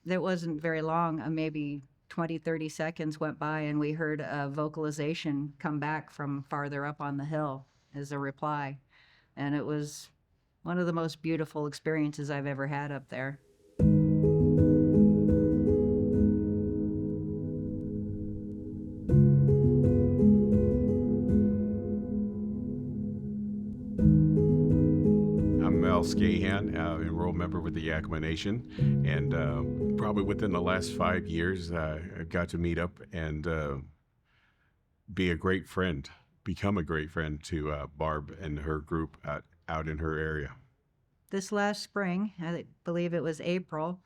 It wasn't very long, maybe 20, 30 seconds went by, and we heard a vocalization come back from farther up on the hill as a reply. And it was one of the most beautiful experiences I've ever had up there. I'm Mel Skahan, enrolled member with the Yakima Nation, and probably within the last 5 years, I got to meet up and be a great friend, become a great friend to Barb and her group out in her area. This last spring, I believe it was April,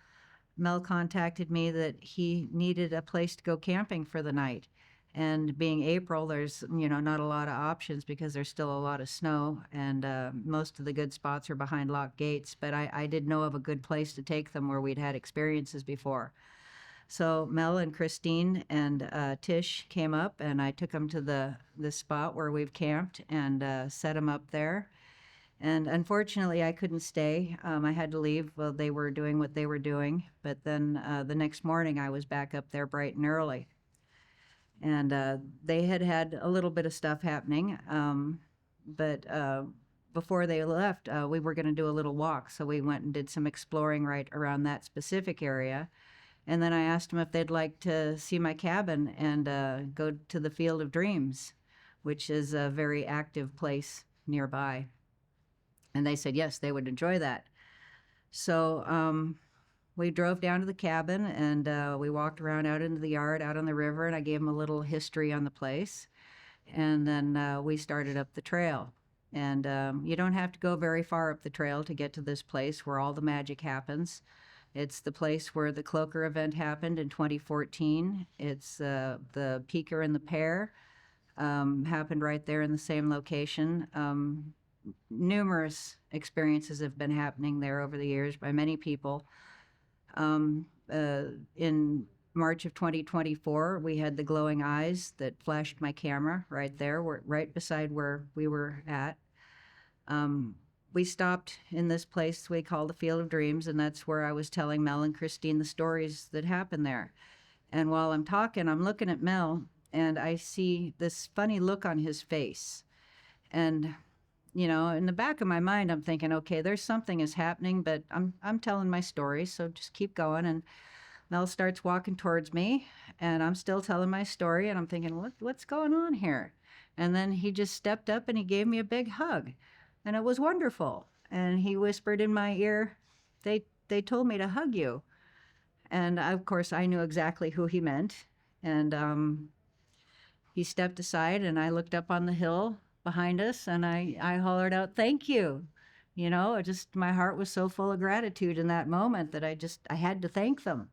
Mel contacted me that he needed a place to go camping for the night. And being April, there's not a lot of options because there's still a lot of snow, and most of the good spots are behind locked gates. But I did know of a good place to take them where we'd had experiences before. So Mel and Christine and Tish came up, and I took them to the spot where we've camped and set them up there. And unfortunately, I couldn't stay. I had to leave while they were doing what they were doing. But then the next morning, I was back up there bright and early. And they had a little bit of stuff happening. But before they left, we were going to do a little walk. So we went and did some exploring right around that specific area. And then I asked them if they'd like to see my cabin and go to the Field of Dreams, which is a very active place nearby. And they said yes, they would enjoy that. So we drove down to the cabin, and we walked around out into the yard, out on the river, and I gave them a little history on the place. And then we started up the trail. And you don't have to go very far up the trail to get to this place where all the magic happens. It's the place where the Cloaker event happened in 2014. It's the Peaker and the Pear happened right there in the same location. Numerous experiences have been happening there over the years by many people. In March of 2024, we had the glowing eyes that flashed my camera right there, right beside where we were at. We stopped in this place we call the Field of Dreams, and that's where I was telling Mel and Christine the stories that happened there. And while I'm talking, I'm looking at Mel, and I see this funny look on his face. And in the back of my mind, I'm thinking, okay, there's something is happening, but I'm telling my story, so just keep going. And Mel starts walking towards me, and I'm still telling my story, and I'm thinking, what's going on here? And then he just stepped up and he gave me a big hug, and it was wonderful. And he whispered in my ear, they told me to hug you. And of course, I knew exactly who he meant. And he stepped aside, and I looked up on the hill behind us, and I hollered out, thank you. My heart was so full of gratitude in that moment that I had to thank them.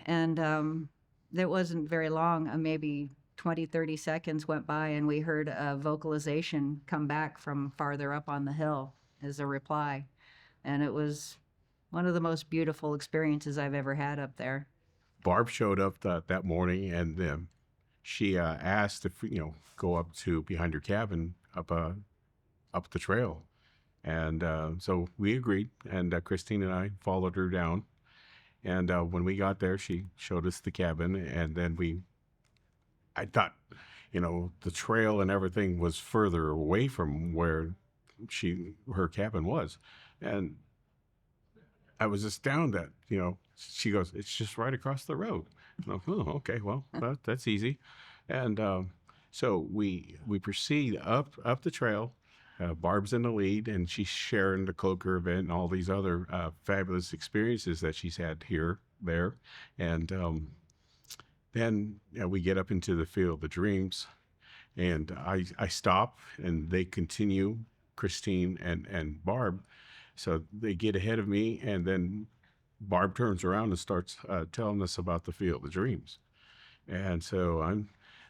And it wasn't very long, maybe 20, 30 seconds went by, and we heard a vocalization come back from farther up on the hill as a reply. And it was one of the most beautiful experiences I've ever had up there. Barb showed up that morning, and she asked if go up to behind her cabin up the trail, and so we agreed, and Christine and I followed her down. And when we got there, she showed us the cabin, and then I thought, the trail and everything was further away from where her cabin was, and I was astounded that she goes, it's just right across the road. And I'm, oh, okay, well that's easy. And so we proceed up the trail. Barb's in the lead, and she's sharing the Cloaker event and all these other fabulous experiences that she's had there. And then we get up into the Field of Dreams, and I stop, and they continue, Christine and Barb. So they get ahead of me, and then Barb turns around and starts telling us about the Field of Dreams. And so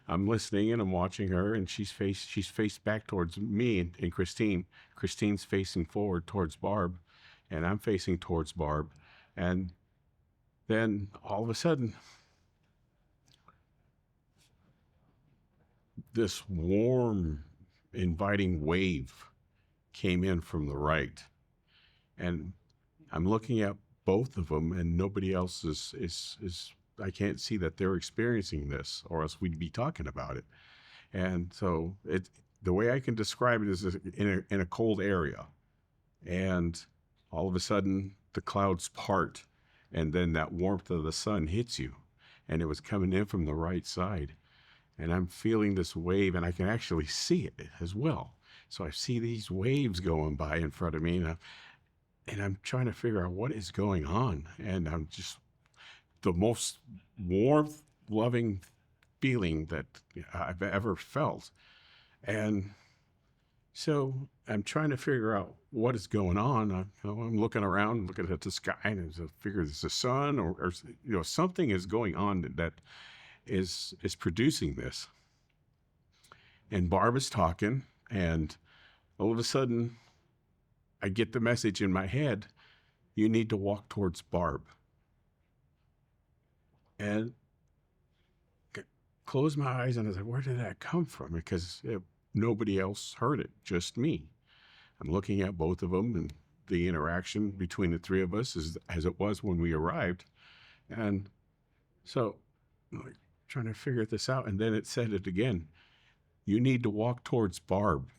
I'm listening, and I'm watching her, and she's faced back towards me and Christine. Christine's facing forward towards Barb, and I'm facing towards Barb. And then all of a sudden, this warm, inviting wave came in from the right. And I'm looking at both of them, and nobody else is I can't see that they're experiencing this, or else we'd be talking about it. And so the way I can describe it is in a cold area, and all of a sudden the clouds part, and then that warmth of the sun hits you, and it was coming in from the right side, and I'm feeling this wave, and I can actually see it as well. So I see these waves going by in front of me, and I'm trying to figure out what is going on, and I'm just the most warmth loving feeling that I've ever felt. And so I'm trying to figure out what is going on. I'm looking around, looking at the sky, and I figure it's the sun, or something is going on that is producing this. And Barb is talking, and all of a sudden, I get the message in my head: you need to walk towards Barb. And close my eyes, and I was like, where did that come from? Because nobody else heard it, just me. I'm looking at both of them, and the interaction between the three of us is as it was when we arrived. And so I'm like, trying to figure this out. And then it said it again: you need to walk towards Barb.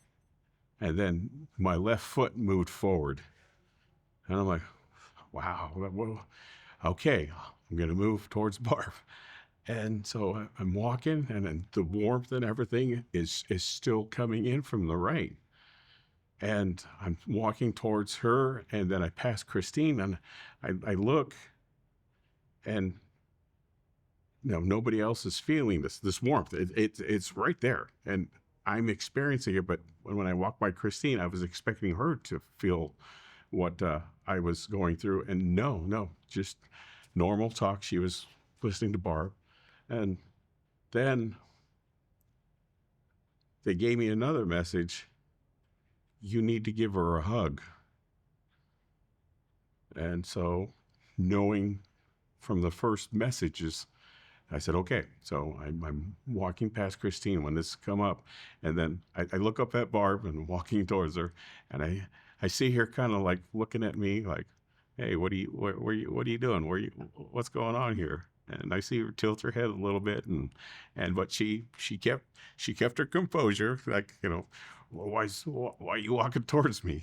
And then my left foot moved forward. And I'm like, wow, well, okay, I'm going to move towards Barb. And so I'm walking, and then the warmth and everything is still coming in from the right. And I'm walking towards her, and then I pass Christine, and I look, and nobody else is feeling this warmth. It's right there, and I'm experiencing it. But when I walked by Christine, I was expecting her to feel what I was going through, and no, just normal talk. She was listening to Barb. And then they gave me another message: you need to give her a hug. And so, knowing from the first messages, I said, okay. So I'm walking past Christine when this come up, and then I look up at Barb and walking towards her, and I see her kind of like looking at me like, hey, what are you doing? What's going on here? And I see her tilt her head a little bit, but she kept her composure, like, why are you walking towards me?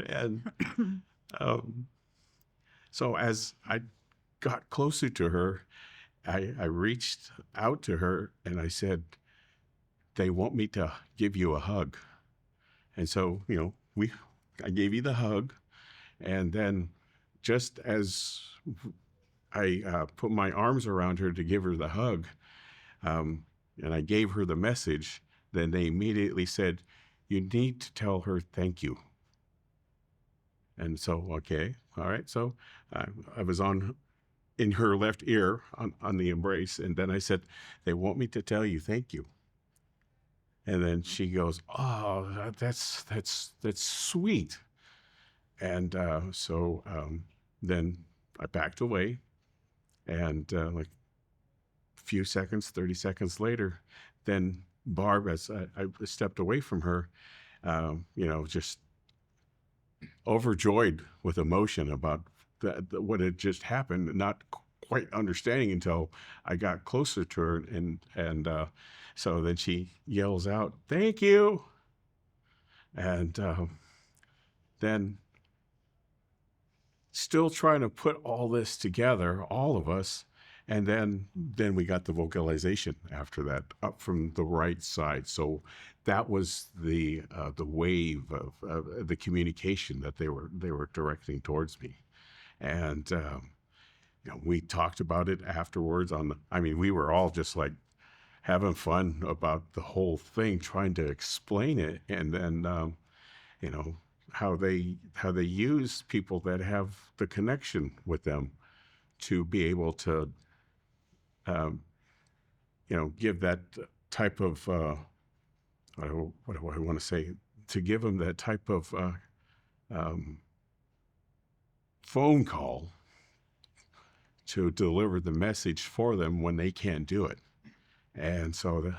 And so as I got closer to her, I reached out to her and I said, they want me to give you a hug. And so, I gave you the hug, and then just as I put my arms around her to give her the hug, and I gave her the message, then they immediately said, you need to tell her thank you. And so, okay, all right. So I was in her left ear on the embrace, and then I said, they want me to tell you thank you. And then she goes, oh, that's sweet. And so then I backed away. And like a few seconds, 30 seconds later, then Barb, as I stepped away from her, just overjoyed with emotion about what had just happened, not quite understanding until I got closer to her. And so then she yells out, thank you. And then still trying to put all this together, all of us. And then we got the vocalization after that up from the right side. So that was the wave of the communication that they were directing towards me. And we talked about it afterwards. We were all just like having fun about the whole thing, trying to explain it, and then how they use people that have the connection with them to be able to give that type of what do I want to say, to give them that type of phone call to deliver the message for them when they can't do it. And so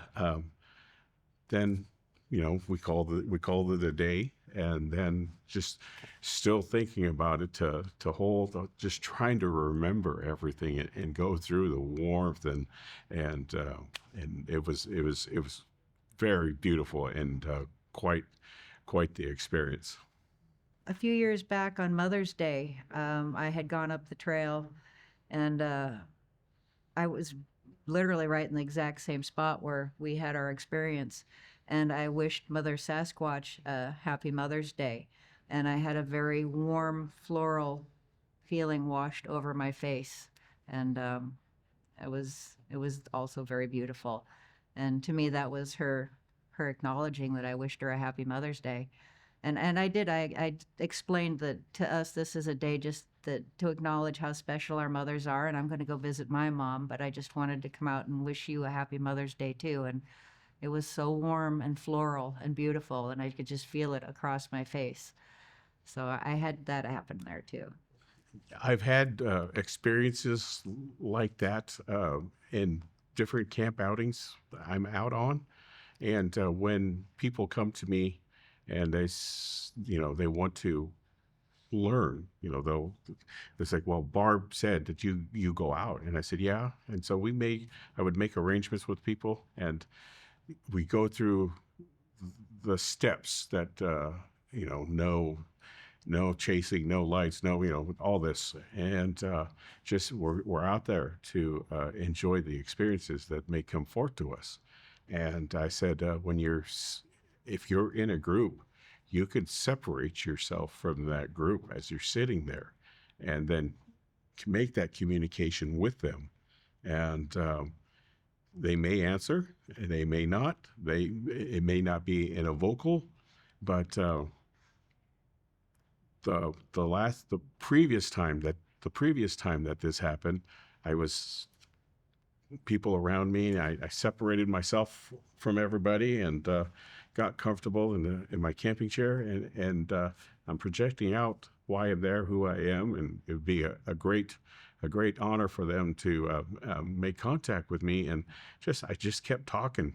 then we called it a day. and then just still thinking about it to hold, just trying to remember everything and go through the warmth and it was very beautiful and quite the experience. A few years back on Mother's Day, I had gone up the trail, and I was literally right in the exact same spot where we had our experience. And I wished Mother Sasquatch a happy Mother's Day. And I had a very warm floral feeling washed over my face. And it was also very beautiful. And to me, that was her acknowledging that I wished her a happy Mother's Day. And I did. I explained that to us, this is a day just that to acknowledge how special our mothers are. And I'm going to go visit my mom, but I just wanted to come out and wish you a happy Mother's Day too. And it was so warm and floral and beautiful, and I could just feel it across my face. So I had that happen there too. I've had experiences like that in different camp outings I'm out on, and when people come to me and they want to learn, it's like, well, Barb said that you go out, and I said, yeah, and so I would make arrangements with people, and we go through the steps that no chasing, no lights, no, all this. And just we're out there to enjoy the experiences that may come forth to us. And I said, if you're in a group, you could separate yourself from that group as you're sitting there and then make that communication with them. And they may answer, they may not. It may not be in a vocal, but the previous time that this happened, I was people around me. I separated myself from everybody and got comfortable in my camping chair, and I'm projecting out why I'm there, who I am, and it would be a great honor for them to make contact with me. And I just kept talking,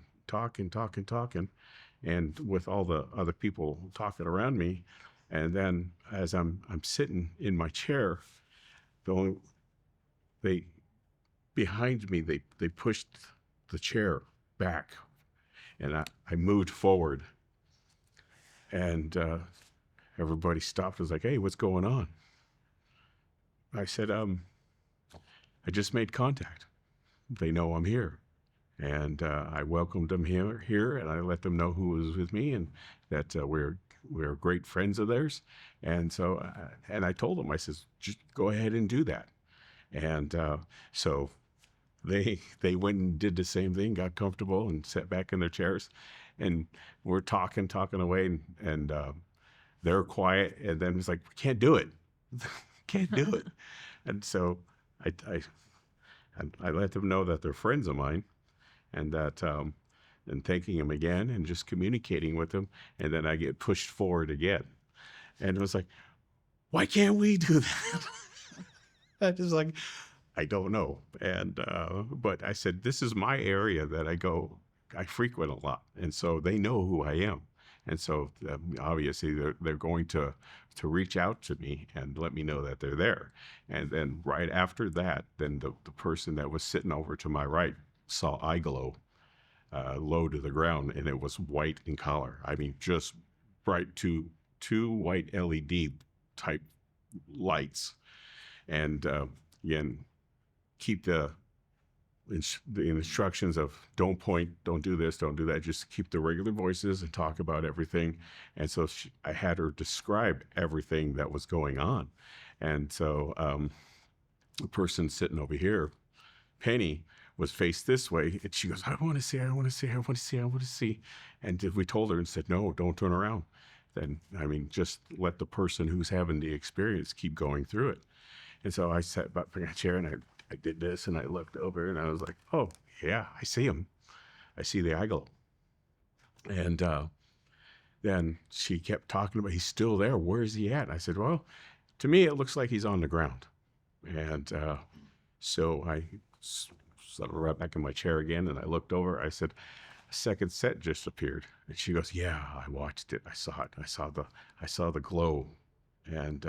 and with all the other people talking around me. And then as I'm sitting in my chair, they behind me, they pushed the chair back, and I moved forward, and everybody stopped. Was like, "Hey, what's going on?" I said, "I just made contact. They know I'm here." And I welcomed them here, and I let them know who was with me, and that we're great friends of theirs. And so, and I told them, I says, just go ahead and do that. And so they went and did the same thing, got comfortable, and sat back in their chairs, and we're talking away, and they're quiet, and then it's like, we can't do it, can't do it. And so I let them know that they're friends of mine, and that and thanking them again and just communicating with them, and then I get pushed forward again, and it was like, why can't we do that? I just like, I don't know. And but I said, this is my area that I frequent a lot, and so they know who I am, and so obviously they're going to reach out to me and let me know that they're there. And then right after that, then the person that was sitting over to my right saw eye glow low to the ground, and it was white in color. I mean, just bright two white LED type lights. And again, keep the instructions of don't point, don't do this, don't do that. Just keep the regular voices and talk about everything. And so I had her describe everything that was going on. And so the person sitting over here, Penny, was faced this way, and she goes, I want to see. And we told her and said, no, don't turn around. Then, I mean, just let the person who's having the experience keep going through it. And so I sat back in a chair, and I did this, and I looked over, and I was like, oh, yeah, I see him. I see the eye glow. And then she kept talking about, he's still there. Where is he at? And I said, well, to me, it looks like he's on the ground. And so I settled right back in my chair again, and I looked over. I said, second set just appeared. And she goes, yeah, I watched it. I saw it. I saw the glow. And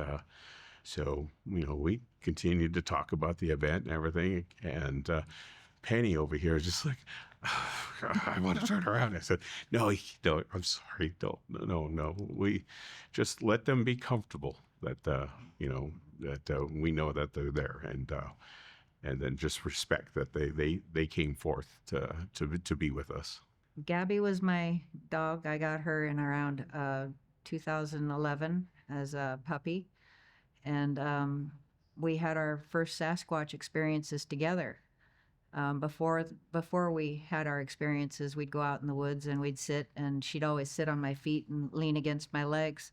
so, we continued to talk about the event and everything. And Penny over here is just like, I want to turn around. I said, no, I'm sorry. Don't, no, no. We just let them be comfortable that, that we know that they're there. And then just respect that they came forth to be with us. Gabby was my dog. I got her in around 2011 as a puppy, and we had our first Sasquatch experiences together. Before we had our experiences, we'd go out in the woods and we'd sit, and she'd always sit on my feet and lean against my legs.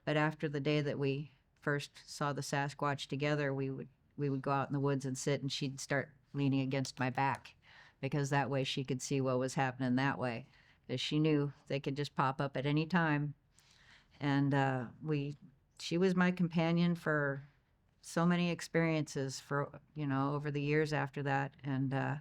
But after the day that we first saw the Sasquatch together, we would go out in the woods and sit, and she'd start leaning against my back, because that way she could see what was happening that way. Because she knew they could just pop up at any time. And she was my companion for so many experiences for, over the years after that. And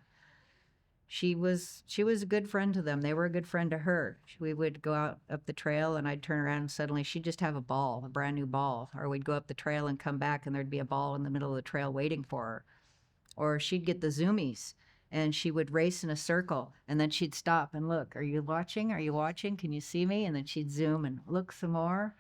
she was a good friend to them. They were a good friend to her. We would go out up the trail, and I'd turn around and suddenly she'd just have a ball, a brand new ball. Or we'd go up the trail and come back, and there'd be a ball in the middle of the trail waiting for her. Or she'd get the zoomies, and she would race in a circle, and then she'd stop and look. Are you watching? Are you watching? Can you see me? And then she'd zoom and look some more.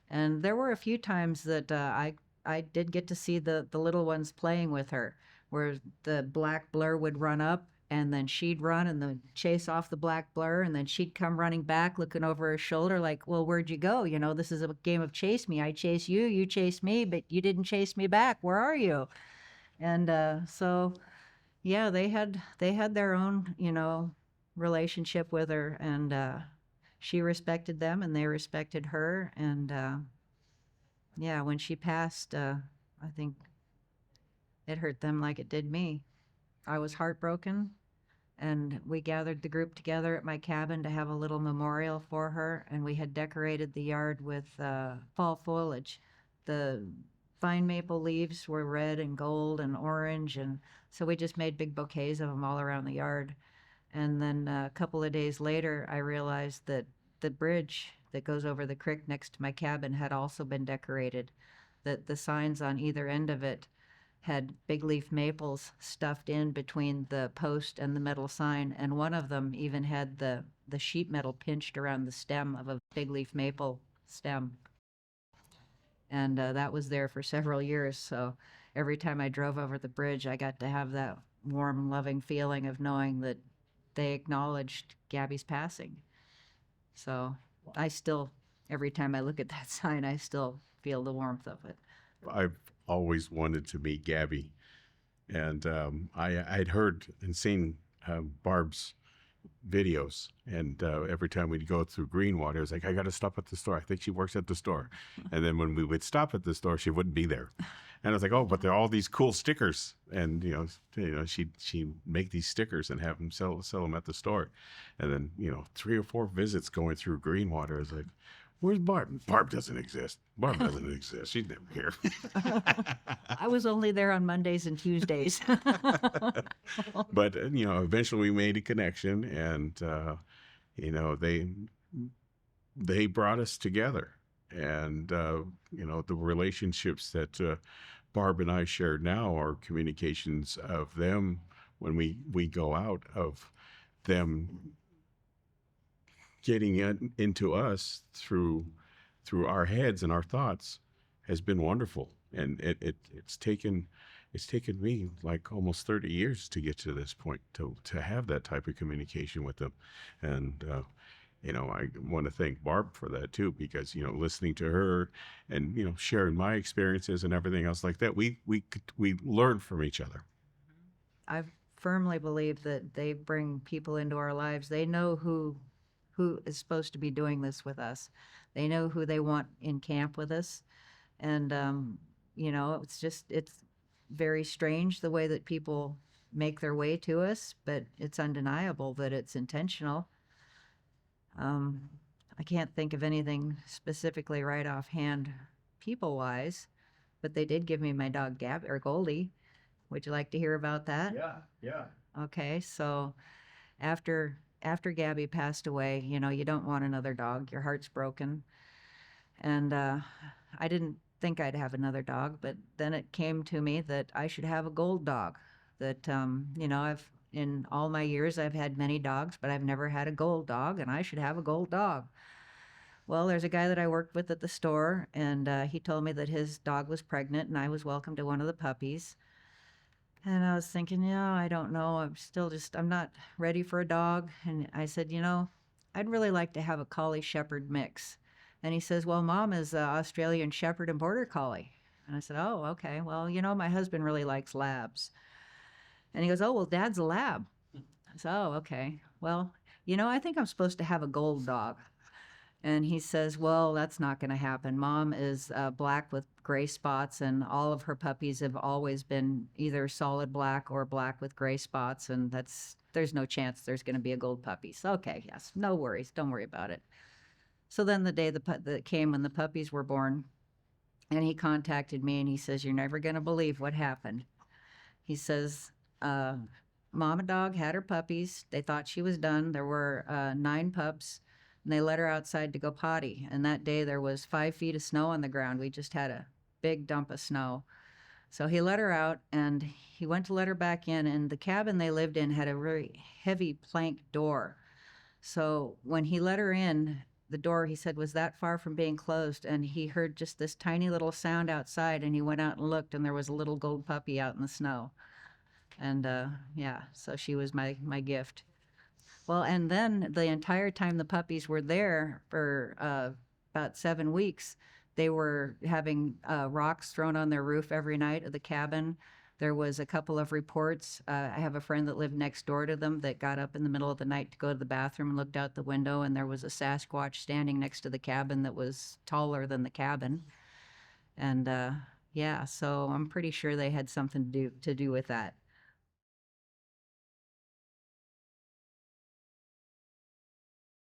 And there were a few times that I did get to see the little ones playing with her, where the black blur would run up, and then she'd run and then chase off the black blur, and then she'd come running back, looking over her shoulder like, well, where'd you go? This is a game of chase me. I chase you, you chase me, but you didn't chase me back. Where are you? And so, yeah, they had their own, relationship with her, and she respected them, and they respected her. And yeah, when she passed, I think it hurt them like it did me. I was heartbroken, and we gathered the group together at my cabin to have a little memorial for her, and we had decorated the yard with fall foliage. The vine maple leaves were red and gold and orange, and so we just made big bouquets of them all around the yard. And then a couple of days later, I realized that the bridge that goes over the creek next to my cabin had also been decorated, that the signs on either end of it had big leaf maples stuffed in between the post and the metal sign, and one of them even had the sheet metal pinched around the stem of a big leaf maple stem. And that was there for several years, so every time I drove over the bridge, I got to have that warm, loving feeling of knowing that they acknowledged Gabby's passing. So I still, every time I look at that sign, I still feel the warmth of it. I've always wanted to meet Gabby, and I'd heard and seen Barb's videos, and every time we'd go through Greenwater, I was like, I got to stop at the store. I think she works at the store. And then when we would stop at the store, she wouldn't be there. And I was like, oh, but there are all these cool stickers, and she'd make these stickers and have them sell them at the store. And then 3 or 4 visits going through Greenwater, I was like, where's Barb? Barb doesn't exist. Barb doesn't exist. She's never here. I was only there on Mondays and Tuesdays. But eventually we made a connection, and they brought us together, and the relationships that Barb and I share now are communications of them when we go out, of them getting into us through our heads and our thoughts, has been wonderful. And it's taken me like almost 30 years to get to this point, to have that type of communication with them. And I want to thank Barb for that too, because listening to her and sharing my experiences and everything else like that, we learn from each other. I firmly believe that they bring people into our lives. They know who is supposed to be doing this with us. They know who they want in camp with us. And, it's very strange the way that people make their way to us, but it's undeniable that it's intentional. I can't think of anything specifically right offhand, people-wise, but they did give me my dog Gabby, or Goldie. Would you like to hear about that? Yeah. Okay, so after after Gabby passed away, you know, you don't want another dog. Your heart's broken. And I didn't think I'd have another dog, but then it came to me that I should have a gold dog. That, you know, in all my years, I've had many dogs, but I've never had a gold dog, and I should have a gold dog. Well, there's a guy that I worked with at the store, and he told me that his dog was pregnant, and I was welcome to one of the puppies. And I was thinking, yeah, I don't know. I'm not ready for a dog. And I said, you know, I'd really like to have a Collie Shepherd mix. And he says, well, Mom is Australian Shepherd and Border Collie. And I said, oh, okay. Well, you know, my husband really likes labs. And he goes, oh, well, Dad's a lab. I said, oh, okay. Well, you know, I think I'm supposed to have a gold dog. And he says, well, that's not going to happen. Mom is black with gray spots, and all of her puppies have always been either solid black or black with gray spots, and there's no chance there's going to be a gold puppy. So, okay, yes, no worries. Don't worry about it. So then the day that came when the puppies were born, and he contacted me, and he says, you're never going to believe what happened. He says, Mama dog had her puppies. They thought she was done. There were 9 pups. And they let her outside to go potty. And that day there was 5 feet of snow on the ground. We just had a big dump of snow. So he let her out, and he went to let her back in. And the cabin they lived in had a very heavy plank door. So when he let her in, the door, he said, was that far from being closed. And he heard just this tiny little sound outside. And he went out and looked, and there was a little gold puppy out in the snow. And yeah, so she was my gift. Well, and then the entire time the puppies were there for about 7 weeks, they were having rocks thrown on their roof every night of the cabin. There was a couple of reports. I have a friend that lived next door to them that got up in the middle of the night to go to the bathroom and looked out the window, and there was a Sasquatch standing next to the cabin that was taller than the cabin. And yeah, so I'm pretty sure they had something to do with that.